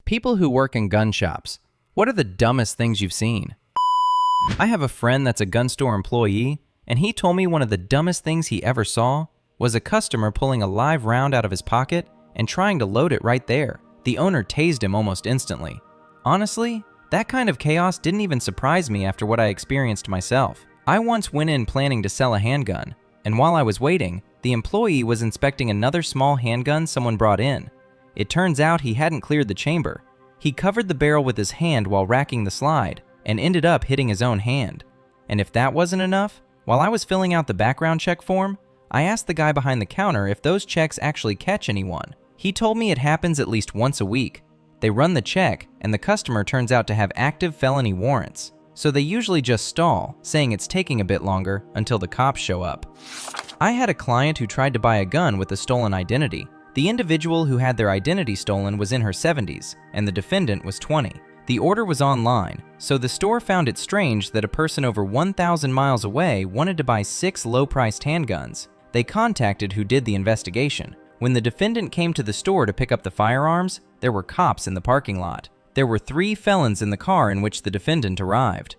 People who work in gun shops. What are the dumbest things you've seen? I have a friend that's a gun store employee, and he told me one of the dumbest things he ever saw was a customer pulling a live round out of his pocket and trying to load it right there. The owner tased him almost instantly. Honestly, that kind of chaos didn't even surprise me after what I experienced myself. I once went in planning to sell a handgun, and while I was waiting, the employee was inspecting another small handgun someone brought in. It turns out he hadn't cleared the chamber. He covered the barrel with his hand while racking the slide and ended up hitting his own hand. And if that wasn't enough, while I was filling out the background check form, I asked the guy behind the counter if those checks actually catch anyone. He told me it happens at least once a week. They run the check, and the customer turns out to have active felony warrants. So they usually just stall, saying it's taking a bit longer until the cops show up. I had a client who tried to buy a gun with a stolen identity. The individual who had their identity stolen was in her 70s, and the defendant was 20. The order was online, so the store found it strange that a person over 1,000 miles away wanted to buy 6 low-priced handguns. They contacted who did the investigation. When the defendant came to the store to pick up the firearms, there were cops in the parking lot. There were 3 felons in the car in which the defendant arrived.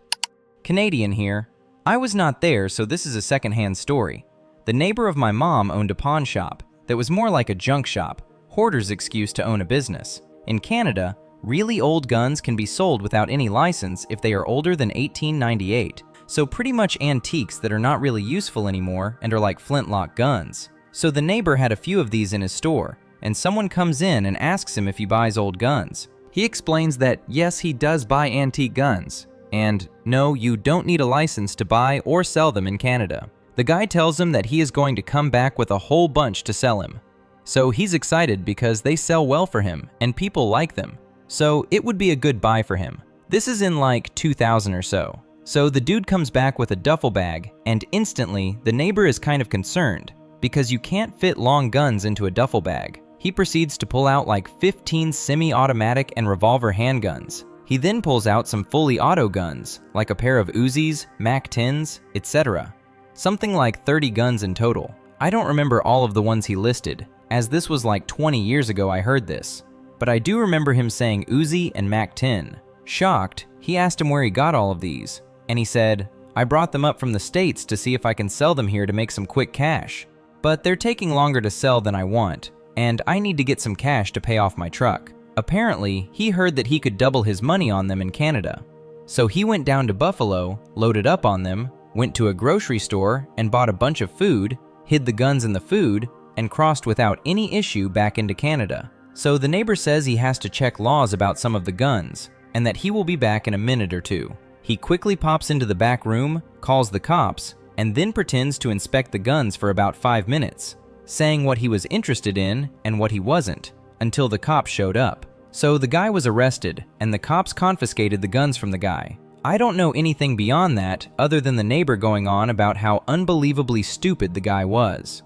Canadian here. I was not there, so this is a second-hand story. The neighbor of my mom owned a pawn shop that was more like a junk shop, hoarder's excuse to own a business. In Canada, really old guns can be sold without any license if they are older than 1898, so pretty much antiques that are not really useful anymore and are like flintlock guns. So the neighbor had a few of these in his store, and someone comes in and asks him if he buys old guns. He explains that yes, he does buy antique guns, and no, you don't need a license to buy or sell them in Canada. The guy tells him that he is going to come back with a whole bunch to sell him. So he's excited because they sell well for him and people like them. So it would be a good buy for him. This is in like 2000 or so. So the dude comes back with a duffel bag, and instantly the neighbor is kind of concerned because you can't fit long guns into a duffel bag. He proceeds to pull out like 15 semi-automatic and revolver handguns. He then pulls out some fully auto guns, like a pair of Uzis, MAC-10s, etc. Something like 30 guns in total. I don't remember all of the ones he listed, as this was like 20 years ago I heard this. But I do remember him saying Uzi and MAC-10. Shocked, he asked him where he got all of these, and he said, "I brought them up from the States to see if I can sell them here to make some quick cash. But they're taking longer to sell than I want, and I need to get some cash to pay off my truck." Apparently, he heard that he could double his money on them in Canada. So he went down to Buffalo, loaded up on them, went to a grocery store and bought a bunch of food, hid the guns in the food, and crossed without any issue back into Canada. So the neighbor says he has to check laws about some of the guns, and that he will be back in a minute or two. He quickly pops into the back room, calls the cops, and then pretends to inspect the guns for about 5 minutes, saying what he was interested in and what he wasn't, until the cops showed up. So the guy was arrested, and the cops confiscated the guns from the guy. I don't know anything beyond that other than the neighbor going on about how unbelievably stupid the guy was.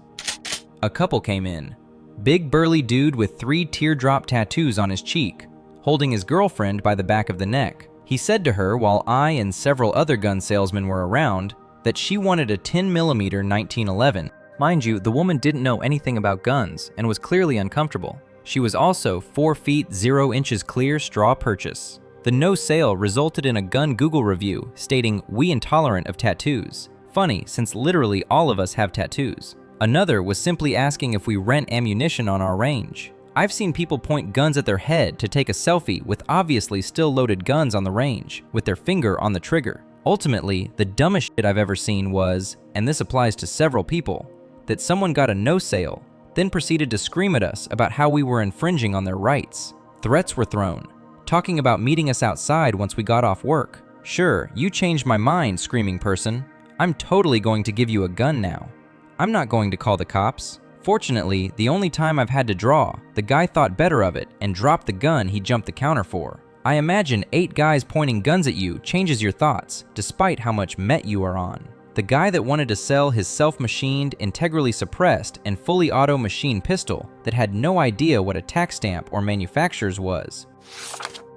A couple came in. Big burly dude with 3 teardrop tattoos on his cheek, holding his girlfriend by the back of the neck. He said to her while I and several other gun salesmen were around that she wanted a 10mm 1911. Mind you, the woman didn't know anything about guns and was clearly uncomfortable. She was also 4 feet 0 inches clear straw purchase. The no sale resulted in a gun Google review stating, "We intolerant of tattoos." Funny, since literally all of us have tattoos. Another was simply asking if we rent ammunition on our range. I've seen people point guns at their head to take a selfie with obviously still loaded guns on the range, with their finger on the trigger. Ultimately, the dumbest shit I've ever seen was, and this applies to several people, that someone got a no sale, then proceeded to scream at us about how we were infringing on their rights. Threats were thrown, talking about meeting us outside once we got off work. "Sure, you changed my mind, screaming person. I'm totally going to give you a gun now. I'm not going to call the cops." Fortunately, the only time I've had to draw, the guy thought better of it and dropped the gun he jumped the counter for. I imagine 8 guys pointing guns at you changes your thoughts, despite how much met you are on. The guy that wanted to sell his self-machined, integrally suppressed, and fully auto machine pistol that had no idea what a tax stamp or manufacturer's was.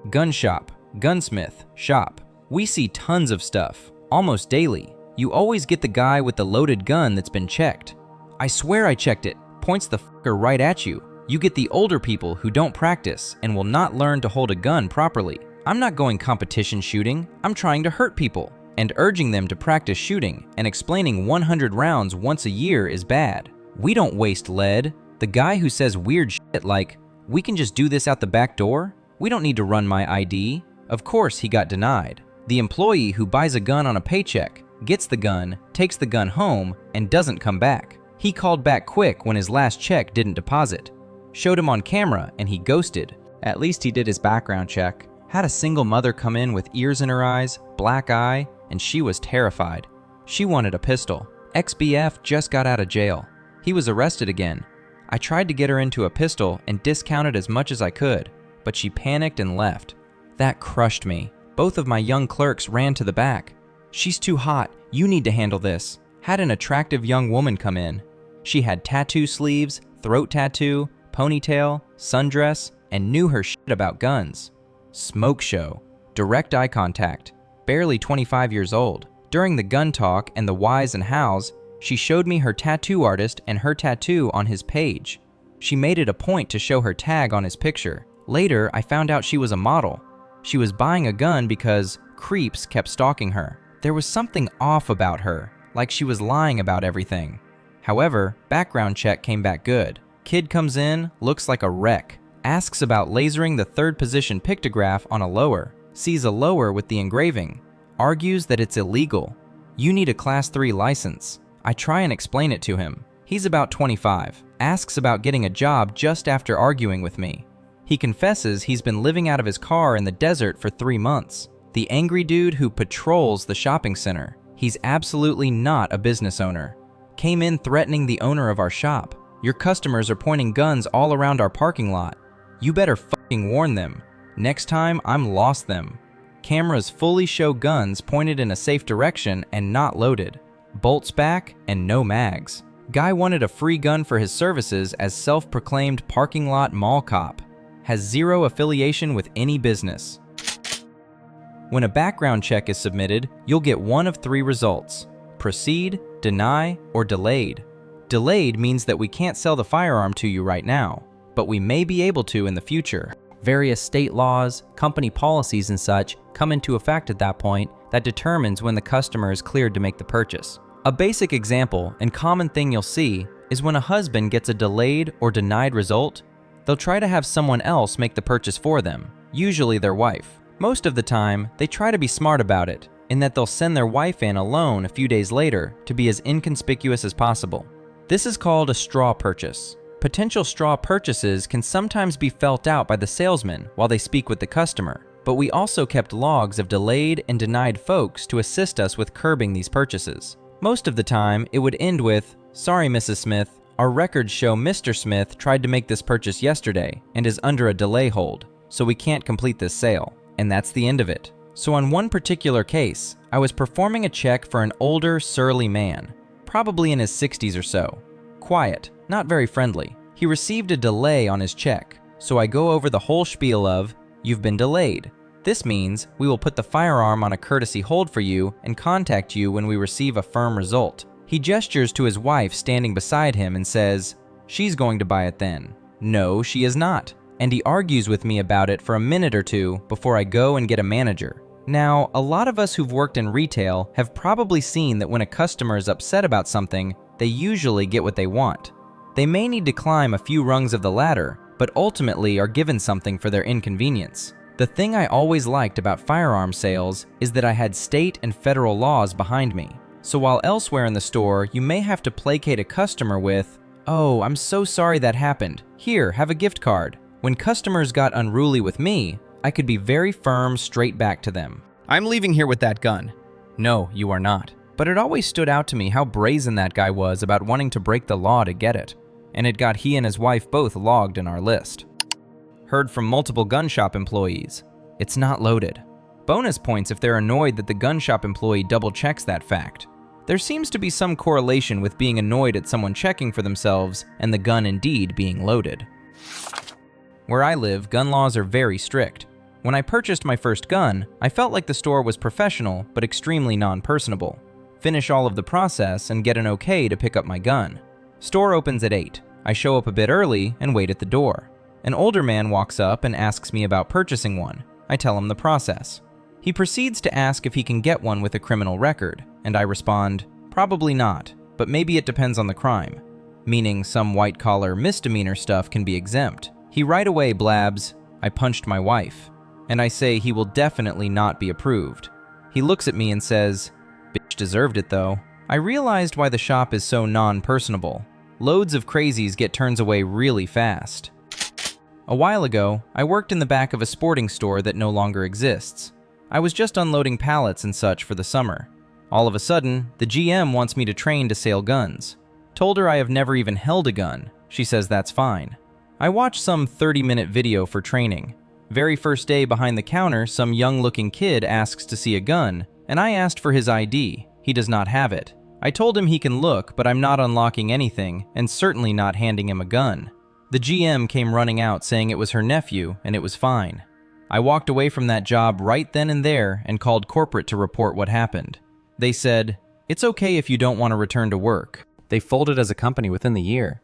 Gun shop, gunsmith, shop. We see tons of stuff, almost daily. You always get the guy with the loaded gun that's been checked. "I swear I checked it," points the fucker right at you. You get the older people who don't practice and will not learn to hold a gun properly. I'm not going competition shooting, I'm trying to hurt people. And urging them to practice shooting and explaining 100 rounds once a year is bad. We don't waste lead. The guy who says weird shit like, "We can just do this out the back door? We don't need to run my ID." Of course he got denied. The employee who buys a gun on a paycheck, gets the gun, takes the gun home, and doesn't come back. He called back quick when his last check didn't deposit. Showed him on camera and he ghosted. At least he did his background check. Had a single mother come in with ears in her eyes, black eye, and she was terrified. She wanted a pistol. Ex-BF just got out of jail. He was arrested again. I tried to get her into a pistol and discounted as much as I could, but she panicked and left. That crushed me. Both of my young clerks ran to the back. "She's too hot, you need to handle this." Had an attractive young woman come in. She had tattoo sleeves, throat tattoo, ponytail, sundress, and knew her shit about guns. Smoke show. Direct eye contact. Barely 25 years old. During the gun talk and the whys and hows, she showed me her tattoo artist and her tattoo on his page. She made it a point to show her tag on his picture. Later, I found out she was a model. She was buying a gun because creeps kept stalking her. There was something off about her, like she was lying about everything. However, background check came back good. Kid comes in, looks like a wreck. Asks about lasering the third position pictograph on a lower. Sees a lower with the engraving. Argues that it's illegal. You need a Class 3 license. I try and explain it to him. He's about 25. Asks about getting a job just after arguing with me. He confesses he's been living out of his car in the desert for 3 months. The angry dude who patrols the shopping center. He's absolutely not a business owner. Came in threatening the owner of our shop. "Your customers are pointing guns all around our parking lot. You better fucking warn them. Next time, I'm lost them." Cameras fully show guns pointed in a safe direction and not loaded. Bolts back and no mags. Guy wanted a free gun for his services as self-proclaimed parking lot mall cop. Has zero affiliation with any business. When a background check is submitted, you'll get one of 3 results: proceed, deny, or delayed. Delayed means that we can't sell the firearm to you right now, but we may be able to in the future. Various state laws, company policies, and such come into effect at that point that determines when the customer is cleared to make the purchase. A basic example and common thing you'll see is when a husband gets a delayed or denied result, they'll try to have someone else make the purchase for them, usually their wife. Most of the time, they try to be smart about it, in that they'll send their wife in alone a few days later to be as inconspicuous as possible. This is called a straw purchase. Potential straw purchases can sometimes be felt out by the salesman while they speak with the customer, but we also kept logs of delayed and denied folks to assist us with curbing these purchases. Most of the time, it would end with, "Sorry, Mrs. Smith, our records show Mr. Smith tried to make this purchase yesterday and is under a delay hold, so we can't complete this sale." And that's the end of it. So on one particular case, I was performing a check for an older, surly man, probably in his 60s or so. Quiet, not very friendly. He received a delay on his check, so I go over the whole spiel of, "You've been delayed. This means we will put the firearm on a courtesy hold for you and contact you when we receive a firm result." He gestures to his wife standing beside him and says, "She's going to buy it then." No, she is not. And he argues with me about it for a minute or two before I go and get a manager. Now, a lot of us who've worked in retail have probably seen that when a customer is upset about something, they usually get what they want. They may need to climb a few rungs of the ladder, but ultimately are given something for their inconvenience. The thing I always liked about firearm sales is that I had state and federal laws behind me. So while elsewhere in the store you may have to placate a customer with, "Oh, I'm so sorry that happened. Here, have a gift card." When customers got unruly with me, I could be very firm straight back to them. "I'm leaving here with that gun." "No, you are not." But it always stood out to me how brazen that guy was about wanting to break the law to get it. And it got he and his wife both logged in our list. Heard from multiple gun shop employees. It's not loaded. Bonus points if they're annoyed that the gun shop employee double checks that fact. There seems to be some correlation with being annoyed at someone checking for themselves and the gun indeed being loaded. Where I live, gun laws are very strict. When I purchased my first gun, I felt like the store was professional but extremely non-personable. Finish all of the process and get an okay to pick up my gun. Store opens at 8. I show up a bit early and wait at the door. An older man walks up and asks me about purchasing one. I tell him the process. He proceeds to ask if he can get one with a criminal record, and I respond, probably not, but maybe it depends on the crime. Meaning some white-collar misdemeanor stuff can be exempt. He right away blabs, "I punched my wife." And I say he will definitely not be approved. He looks at me and says, "Bitch deserved it though." I realized why the shop is so non-personable. Loads of crazies get turns away really fast. A while ago, I worked in the back of a sporting store that no longer exists. I was just unloading pallets and such for the summer. All of a sudden, the GM wants me to train to sale guns. Told her I have never even held a gun. She says that's fine. I watched some 30-minute video for training. Very first day behind the counter, some young-looking kid asks to see a gun, and I asked for his ID. He does not have it. I told him he can look, but I'm not unlocking anything, and certainly not handing him a gun. The GM came running out saying it was her nephew, and it was fine. I walked away from that job right then and there and called corporate to report what happened. They said, "It's okay if you don't want to return to work." They folded as a company within the year.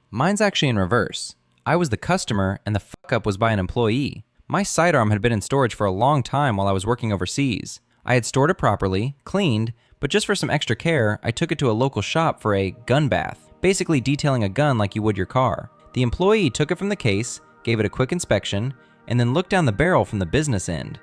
Mine's actually in reverse. I was the customer and the fuck-up was by an employee. My sidearm had been in storage for a long time while I was working overseas. I had stored it properly, cleaned, but just for some extra care, I took it to a local shop for a gun bath, basically detailing a gun like you would your car. The employee took it from the case, gave it a quick inspection, and then looked down the barrel from the business end.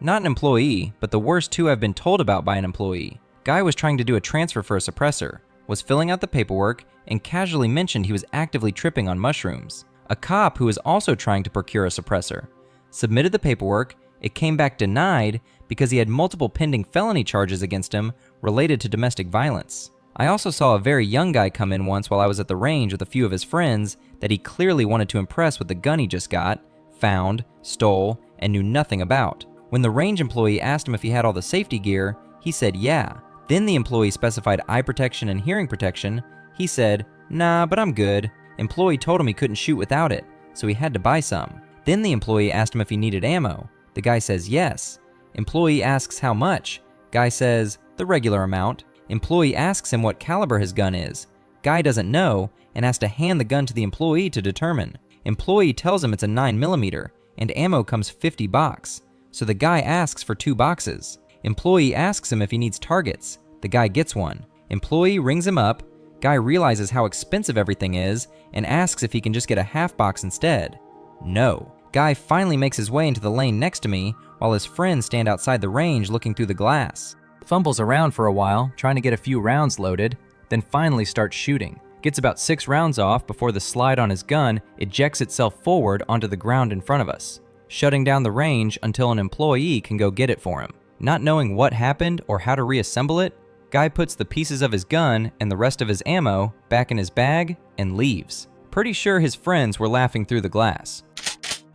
Not an employee, but the worst two I've been told about by an employee. Guy was trying to do a transfer for a suppressor, was filling out the paperwork, and casually mentioned he was actively tripping on mushrooms. A cop who was also trying to procure a suppressor submitted the paperwork. It came back denied because he had multiple pending felony charges against him related to domestic violence. I also saw a very young guy come in once while I was at the range with a few of his friends that he clearly wanted to impress with the gun he just got, found, stole, and knew nothing about. When the range employee asked him if he had all the safety gear, he said yeah. Then the employee specified eye protection and hearing protection. He said, "Nah, but I'm good." Employee told him he couldn't shoot without it, so he had to buy some. Then the employee asked him if he needed ammo. The guy says yes. Employee asks how much. Guy says, the regular amount. Employee asks him what caliber his gun is. Guy doesn't know and has to hand the gun to the employee to determine. Employee tells him it's a 9mm and ammo comes 50 bucks. So the guy asks for 2 boxes. Employee asks him if he needs targets. The guy gets one. Employee rings him up. Guy realizes how expensive everything is and asks if he can just get a half box instead. No. Guy finally makes his way into the lane next to me while his friends stand outside the range looking through the glass. Fumbles around for a while, trying to get a few rounds loaded, then finally starts shooting. Gets about 6 rounds off before the slide on his gun ejects itself forward onto the ground in front of us, shutting down the range until an employee can go get it for him. Not knowing what happened or how to reassemble it, Guy puts the pieces of his gun and the rest of his ammo back in his bag and leaves. Pretty sure his friends were laughing through the glass.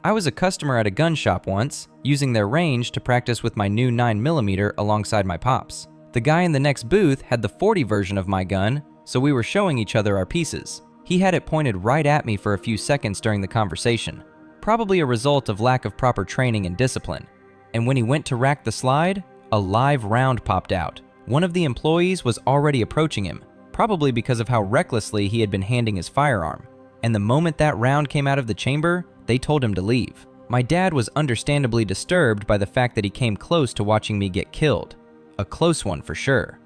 I was a customer at a gun shop once, using their range to practice with my new 9mm alongside my pops. The guy in the next booth had the 40 version of my gun, so we were showing each other our pieces. He had it pointed right at me for a few seconds during the conversation, probably a result of lack of proper training and discipline. And when he went to rack the slide, a live round popped out. One of the employees was already approaching him, probably because of how recklessly he had been handing his firearm. And the moment that round came out of the chamber, they told him to leave. My dad was understandably disturbed by the fact that he came close to watching me get killed. A close one for sure.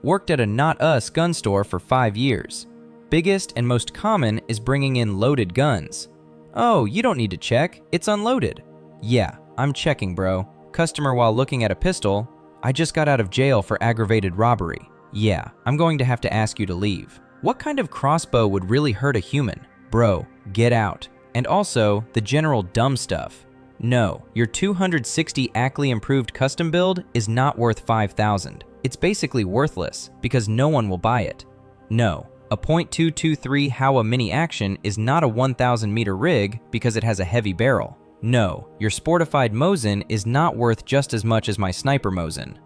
Worked at a Not Us gun store for 5 years. Biggest and most common is bringing in loaded guns. "Oh, you don't need to check, it's unloaded." Yeah, I'm checking, bro. Customer while looking at a pistol, "I just got out of jail for aggravated robbery." Yeah, I'm going to have to ask you to leave. What kind of crossbow would really hurt a human? Bro, get out. And also, the general dumb stuff. No, your 260 Ackley improved custom build is not worth $5,000. It's basically worthless because no one will buy it. No, a .223 Howa mini action is not a 1,000 meter rig because it has a heavy barrel. No, your sportified Mosin is not worth just as much as my sniper Mosin.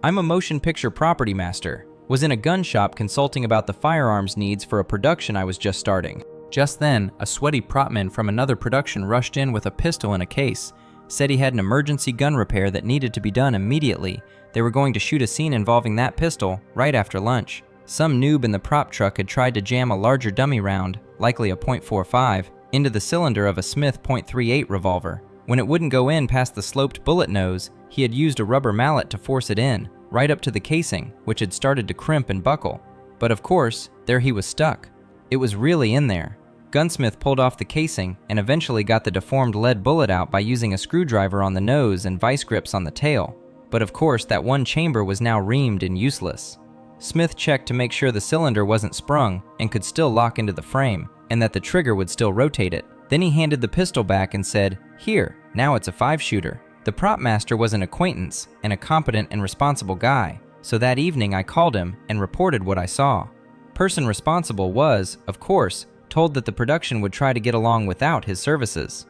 I'm a motion picture property master. Was in a gun shop consulting about the firearms needs for a production I was just starting. Just then, a sweaty propman from another production rushed in with a pistol in a case, said he had an emergency gun repair that needed to be done immediately. They were going to shoot a scene involving that pistol right after lunch. Some noob in the prop truck had tried to jam a larger dummy round, likely a .45, into the cylinder of a Smith .38 revolver. When it wouldn't go in past the sloped bullet nose, he had used a rubber mallet to force it in, right up to the casing, which had started to crimp and buckle. But of course, there he was stuck. It was really in there. Gunsmith pulled off the casing and eventually got the deformed lead bullet out by using a screwdriver on the nose and vice grips on the tail. But of course, that one chamber was now reamed and useless. Smith checked to make sure the cylinder wasn't sprung and could still lock into the frame, and that the trigger would still rotate it. Then he handed the pistol back and said, "Here, now it's a 5-shooter. The prop master was an acquaintance and a competent and responsible guy, so that evening I called him and reported what I saw. Person responsible was, of course, told that the production would try to get along without his services.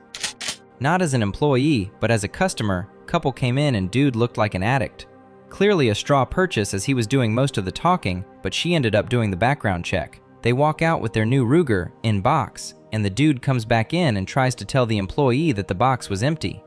Not as an employee, but as a customer, couple came in and dude looked like an addict. Clearly a straw purchase as he was doing most of the talking, but she ended up doing the background check. They walk out with their new Ruger in box, and the dude comes back in and tries to tell the employee that the box was empty.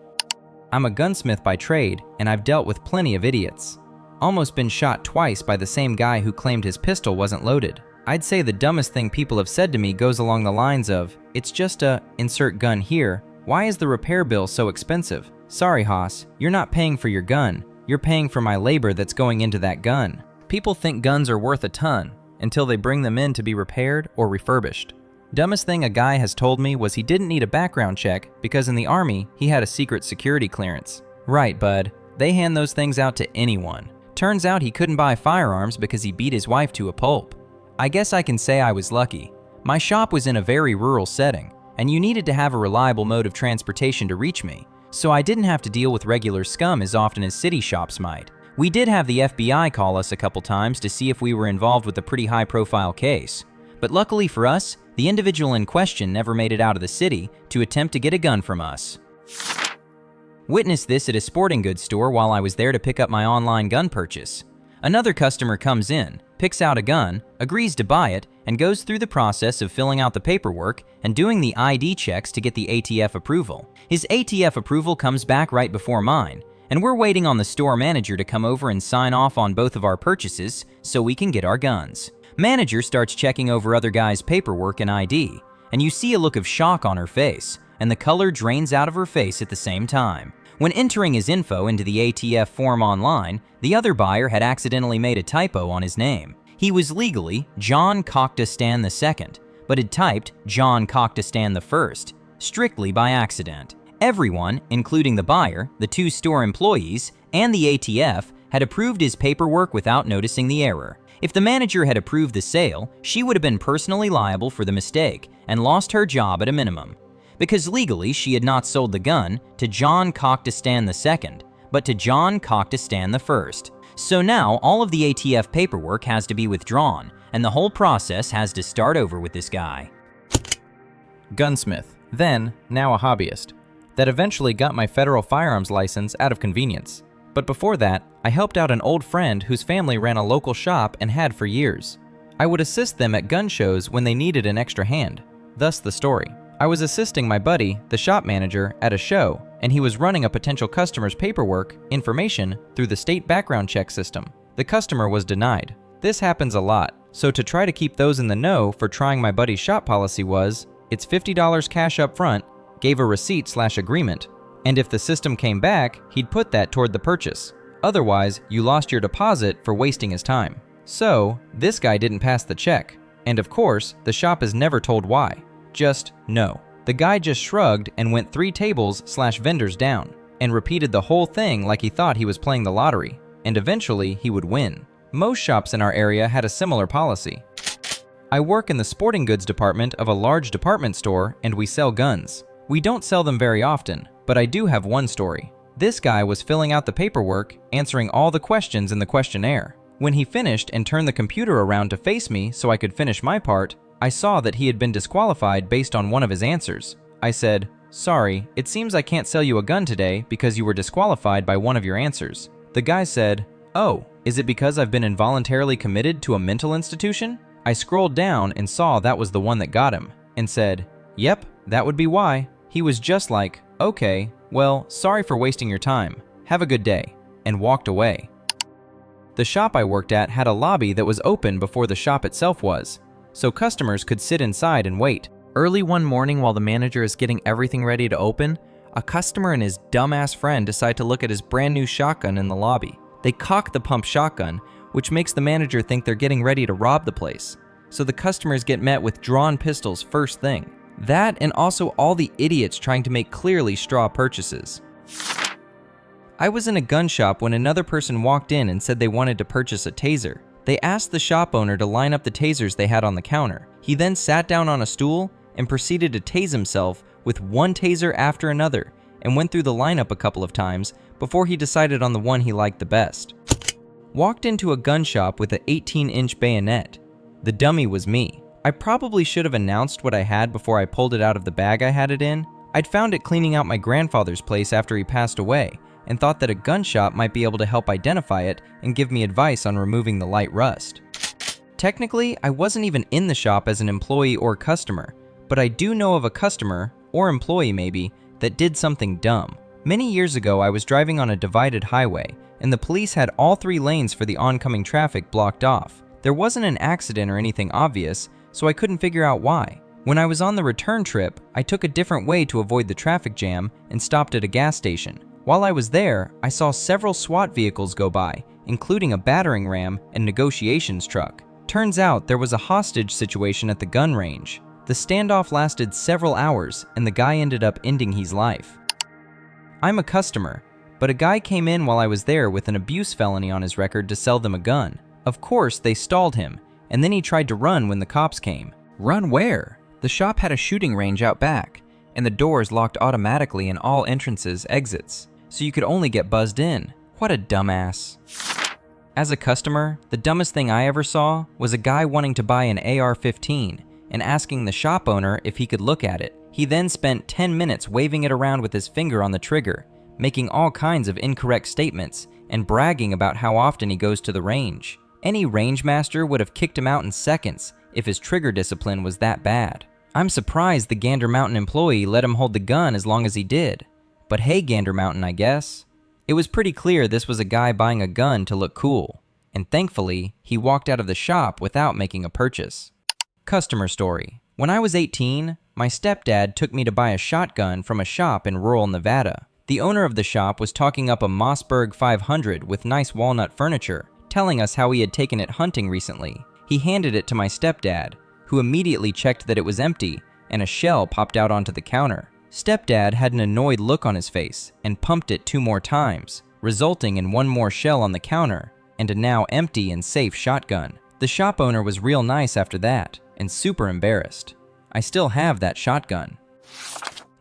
I'm a gunsmith by trade, and I've dealt with plenty of idiots. Almost been shot twice by the same guy who claimed his pistol wasn't loaded. I'd say the dumbest thing people have said to me goes along the lines of, it's just a insert gun here. Why is the repair bill so expensive? Sorry, Haas, you're not paying for your gun. You're paying for my labor that's going into that gun. People think guns are worth a ton until they bring them in to be repaired or refurbished. Dumbest thing a guy has told me was he didn't need a background check because in the Army, he had a secret security clearance. Right, bud. They hand those things out to anyone. Turns out he couldn't buy firearms because he beat his wife to a pulp. I guess I can say I was lucky. My shop was in a very rural setting, and you needed to have a reliable mode of transportation to reach me, so I didn't have to deal with regular scum as often as city shops might. We did have the FBI call us a couple times to see if we were involved with a pretty high-profile case, but luckily for us, the individual in question never made it out of the city to attempt to get a gun from us. Witnessed this at a sporting goods store while I was there to pick up my online gun purchase. Another customer comes in, picks out a gun, agrees to buy it, and goes through the process of filling out the paperwork and doing the ID checks to get the ATF approval. His ATF approval comes back right before mine, and we're waiting on the store manager to come over and sign off on both of our purchases so we can get our guns. Manager starts checking over other guys' paperwork and ID, and you see a look of shock on her face, and the color drains out of her face at the same time. When entering his info into the ATF form online, the other buyer had accidentally made a typo on his name. He was legally John Coctastan II, but had typed John Coctastan I, strictly by accident. Everyone, including the buyer, the two store employees, and the ATF, had approved his paperwork without noticing the error. If the manager had approved the sale, she would have been personally liable for the mistake and lost her job at a minimum. Because legally she had not sold the gun to John Coctastan II, but to John Coctastan I. So now all of the ATF paperwork has to be withdrawn, and the whole process has to start over with this guy. Gunsmith, then now a hobbyist, that eventually got my federal firearms license out of convenience. But before that, I helped out an old friend whose family ran a local shop and had for years. I would assist them at gun shows when they needed an extra hand. Thus the story. I was assisting my buddy, the shop manager, at a show, and he was running a potential customer's paperwork, information, through the state background check system. The customer was denied. This happens a lot, so to try to keep those in the know for trying my buddy's shop policy was, it's $50 cash up front, gave a receipt/agreement, and if the system came back, he'd put that toward the purchase. Otherwise, you lost your deposit for wasting his time. So, this guy didn't pass the check, and of course, the shop is never told why. Just no. The guy just shrugged and went 3 tables/vendors down, and repeated the whole thing like he thought he was playing the lottery, and eventually he would win. Most shops in our area had a similar policy. I work in the sporting goods department of a large department store, and we sell guns. We don't sell them very often, but I do have one story. This guy was filling out the paperwork, answering all the questions in the questionnaire. When he finished and turned the computer around to face me so I could finish my part, I saw that he had been disqualified based on one of his answers. I said, "Sorry, it seems I can't sell you a gun today because you were disqualified by one of your answers." The guy said, "Oh, is it because I've been involuntarily committed to a mental institution?" I scrolled down and saw that was the one that got him, and said, "Yep, that would be why." He was just like, "Okay, well, sorry for wasting your time. Have a good day," and walked away. The shop I worked at had a lobby that was open before the shop itself was, so customers could sit inside and wait. Early one morning while the manager is getting everything ready to open, a customer and his dumbass friend decide to look at his brand new shotgun in the lobby. They cock the pump shotgun, which makes the manager think they're getting ready to rob the place. So the customers get met with drawn pistols first thing. That and also all the idiots trying to make clearly straw purchases. I was in a gun shop when another person walked in and said they wanted to purchase a taser. They asked the shop owner to line up the tasers they had on the counter. He then sat down on a stool and proceeded to tase himself with one taser after another and went through the lineup a couple of times before he decided on the one he liked the best. Walked into a gun shop with an 18-inch bayonet. The dummy was me. I probably should have announced what I had before I pulled it out of the bag I had it in. I'd found it cleaning out my grandfather's place after he passed away and thought that a gun shop might be able to help identify it and give me advice on removing the light rust. Technically, I wasn't even in the shop as an employee or customer, but I do know of a customer, or employee maybe, that did something dumb. Many years ago, I was driving on a divided highway, and the police had all 3 lanes for the oncoming traffic blocked off. There wasn't an accident or anything obvious, so I couldn't figure out why. When I was on the return trip, I took a different way to avoid the traffic jam and stopped at a gas station. While I was there, I saw several SWAT vehicles go by, including a battering ram and negotiations truck. Turns out there was a hostage situation at the gun range. The standoff lasted several hours, and the guy ended up ending his life. I'm a customer, but a guy came in while I was there with an abuse felony on his record to sell them a gun. Of course, they stalled him, and then he tried to run when the cops came. Run where? The shop had a shooting range out back, and the doors locked automatically in all entrances, exits, so you could only get buzzed in. What a dumbass. As a customer, the dumbest thing I ever saw was a guy wanting to buy an AR-15 and asking the shop owner if he could look at it. He then spent 10 minutes waving it around with his finger on the trigger, making all kinds of incorrect statements and bragging about how often he goes to the range. Any range master would have kicked him out in seconds if his trigger discipline was that bad. I'm surprised the Gander Mountain employee let him hold the gun as long as he did. But hey, Gander Mountain, I guess. It was pretty clear this was a guy buying a gun to look cool, and thankfully, he walked out of the shop without making a purchase. Customer story. When I was 18, my stepdad took me to buy a shotgun from a shop in rural Nevada. The owner of the shop was talking up a Mossberg 500 with nice walnut furniture, telling us how he had taken it hunting recently. He handed it to my stepdad, who immediately checked that it was empty, and a shell popped out onto the counter. Stepdad had an annoyed look on his face and pumped it 2 more times, resulting in 1 more shell on the counter and a now empty and safe shotgun. The shop owner was real nice after that and super embarrassed. I still have that shotgun.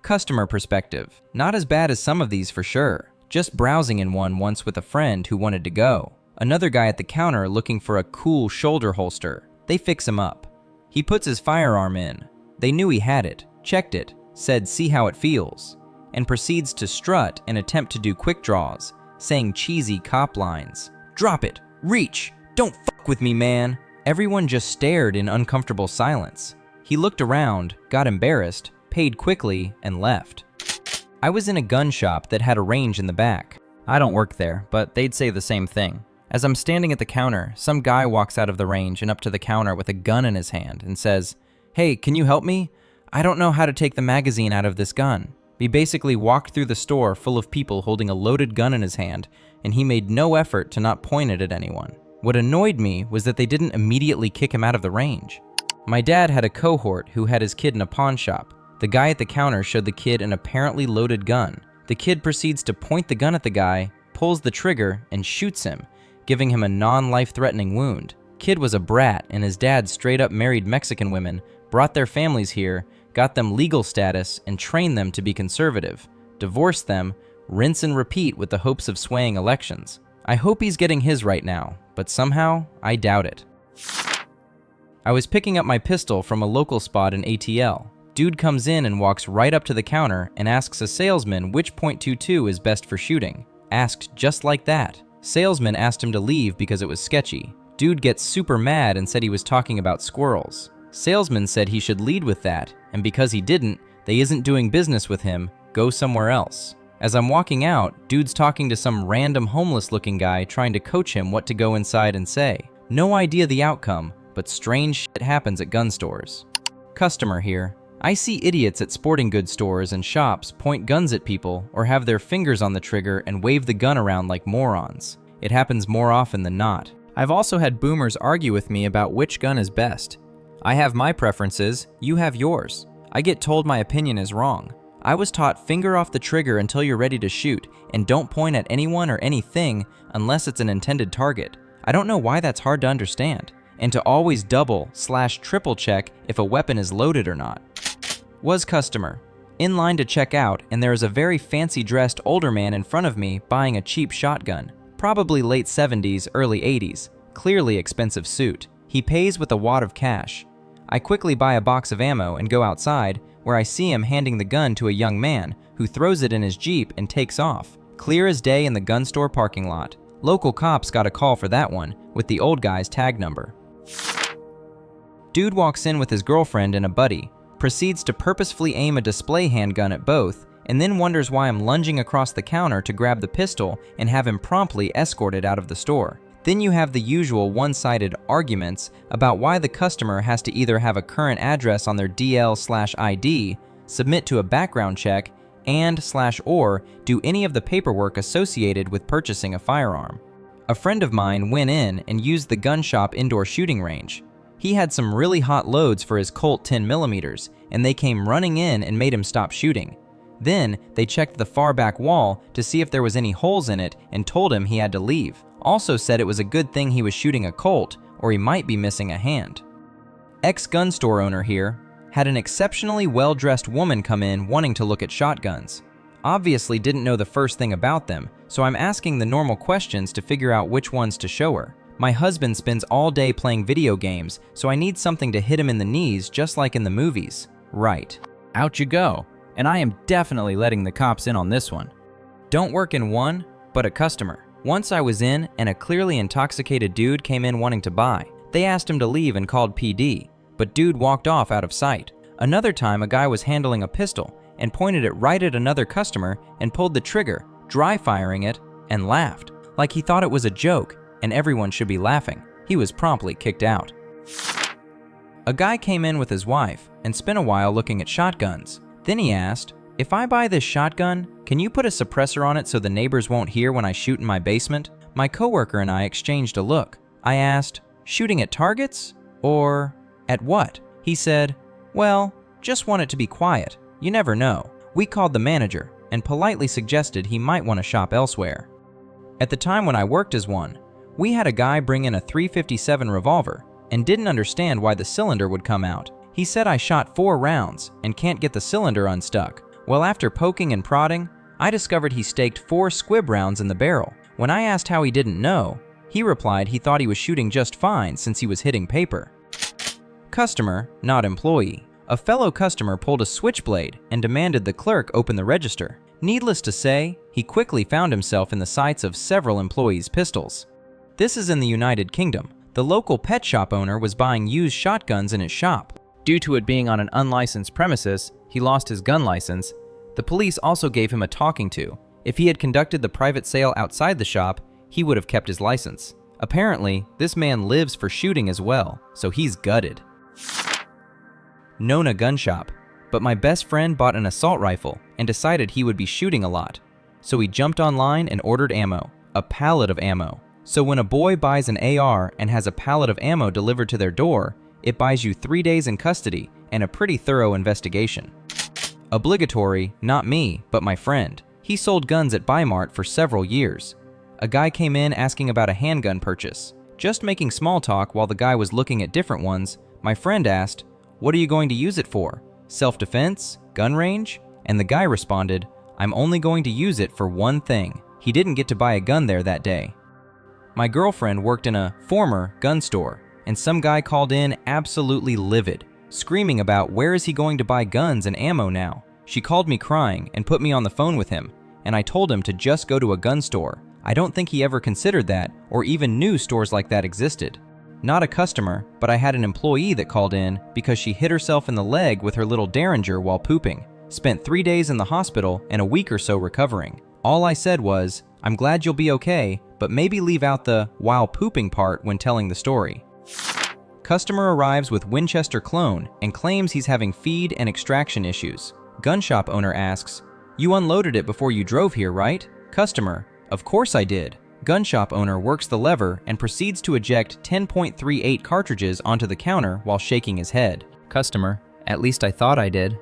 Customer perspective. Not as bad as some of these for sure. Just browsing in one once with a friend who wanted to go. Another guy at the counter looking for a cool shoulder holster. They fix him up. He puts his firearm in. They knew he had it, checked it, said see how it feels, and proceeds to strut and attempt to do quick draws, saying cheesy cop lines. Drop it, reach, don't fuck with me, man. Everyone just stared in uncomfortable silence. He looked around, got embarrassed, paid quickly, and left. I was in a gun shop that had a range in the back. I don't work there, but they'd say the same thing. As I'm standing at the counter, some guy walks out of the range and up to the counter with a gun in his hand and says, "Hey, can you help me? I don't know how to take the magazine out of this gun." He basically walked through the store full of people holding a loaded gun in his hand, and he made no effort to not point it at anyone. What annoyed me was that they didn't immediately kick him out of the range. My dad had a cohort who had his kid in a pawn shop. The guy at the counter showed the kid an apparently loaded gun. The kid proceeds to point the gun at the guy, pulls the trigger, and shoots him, giving him a non-life-threatening wound. Kid was a brat, and his dad straight up married Mexican women, brought their families here, got them legal status, and trained them to be conservative, divorced them, rinse and repeat with the hopes of swaying elections. I hope he's getting his right now, but somehow, I doubt it. I was picking up my pistol from a local spot in ATL. Dude comes in and walks right up to the counter and asks a salesman which .22 is best for shooting. Asked just like that. Salesman asked him to leave because it was sketchy. Dude gets super mad and said he was talking about squirrels. Salesman said he should lead with that, and because he didn't, they isn't doing business with him, go somewhere else. As I'm walking out, dude's talking to some random homeless-looking guy trying to coach him what to go inside and say. No idea the outcome, but strange shit happens at gun stores. Customer here. I see idiots at sporting goods stores and shops point guns at people or have their fingers on the trigger and wave the gun around like morons. It happens more often than not. I've also had boomers argue with me about which gun is best. I have my preferences, you have yours. I get told my opinion is wrong. I was taught finger off the trigger until you're ready to shoot, and don't point at anyone or anything unless it's an intended target. I don't know why that's hard to understand. And to always double/triple check if a weapon is loaded or not. Was customer. In line to check out, and there is a very fancy dressed older man in front of me buying a cheap shotgun. Probably late 70s, early 80s. Clearly expensive suit. He pays with a wad of cash. I quickly buy a box of ammo and go outside, where I see him handing the gun to a young man, who throws it in his Jeep and takes off. Clear as day in the gun store parking lot. Local cops got a call for that one, with the old guy's tag number. Dude walks in with his girlfriend and a buddy, proceeds to purposefully aim a display handgun at both, and then wonders why I'm lunging across the counter to grab the pistol and have him promptly escorted out of the store. Then you have the usual one-sided arguments about why the customer has to either have a current address on their DL/ID, submit to a background check, and/or do any of the paperwork associated with purchasing a firearm. A friend of mine went in and used the gun shop indoor shooting range. He had some really hot loads for his Colt 10mm, and they came running in and made him stop shooting. Then they checked the far back wall to see if there was any holes in it and told him he had to leave. Also said it was a good thing he was shooting a Colt, or he might be missing a hand. Ex-gun store owner here had an exceptionally well-dressed woman come in wanting to look at shotguns. Obviously didn't know the first thing about them, so I'm asking the normal questions to figure out which ones to show her. My husband spends all day playing video games, so I need something to hit him in the knees just like in the movies. Right. Out you go. And I am definitely letting the cops in on this one. Don't work in one, but a customer. Once I was in and a clearly intoxicated dude came in wanting to buy. They asked him to leave and called PD, but dude walked off out of sight. Another time a guy was handling a pistol and pointed it right at another customer and pulled the trigger, dry firing it, and laughed, like he thought it was a joke and everyone should be laughing. He was promptly kicked out. A guy came in with his wife and spent a while looking at shotguns. Then he asked, "If I buy this shotgun, can you put a suppressor on it so the neighbors won't hear when I shoot in my basement?" My coworker and I exchanged a look. I asked, "Shooting at targets? Or at what?" He said, "Well, just want it to be quiet. You never know." We called the manager and politely suggested he might want to shop elsewhere. At the time when I worked as one, we had a guy bring in a .357 revolver and didn't understand why the cylinder would come out. He said I shot 4 rounds and can't get the cylinder unstuck. Well, after poking and prodding, I discovered he staked 4 squib rounds in the barrel. When I asked how he didn't know, he replied he thought he was shooting just fine since he was hitting paper. Customer, not employee. A fellow customer pulled a switchblade and demanded the clerk open the register. Needless to say, he quickly found himself in the sights of several employees' pistols. This is in the United Kingdom. The local pet shop owner was buying used shotguns in his shop. Due to it being on an unlicensed premises, he lost his gun license. The police also gave him a talking to. If he had conducted the private sale outside the shop, he would have kept his license. Apparently, this man lives for shooting as well, so he's gutted. Nona gun shop. But my best friend bought an assault rifle and decided he would be shooting a lot. So he jumped online and ordered ammo, a pallet of ammo. So when a boy buys an AR and has a pallet of ammo delivered to their door, it buys you 3 days in custody and a pretty thorough investigation. Obligatory, not me, but my friend. He sold guns at Bi-Mart for several years. A guy came in asking about a handgun purchase. Just making small talk while the guy was looking at different ones, my friend asked, "What are you going to use it for? Self-defense? Gun range?" And the guy responded, "I'm only going to use it for one thing." He didn't get to buy a gun there that day. My girlfriend worked in a former gun store, and some guy called in absolutely livid, screaming about where is he going to buy guns and ammo now. She called me crying and put me on the phone with him, and I told him to just go to a gun store. I don't think he ever considered that or even knew stores like that existed. Not a customer, but I had an employee that called in because she hit herself in the leg with her little Derringer while pooping. Spent 3 days in the hospital and a week or so recovering. All I said was, "I'm glad you'll be okay, but maybe leave out the while pooping part when telling the story." Customer arrives with Winchester clone and claims he's having feed and extraction issues. Gun shop owner asks, "You unloaded it before you drove here, right?" Customer, "Of course I did." Gun shop owner works the lever and proceeds to eject 10.38 cartridges onto the counter while shaking his head. Customer, "At least I thought I did."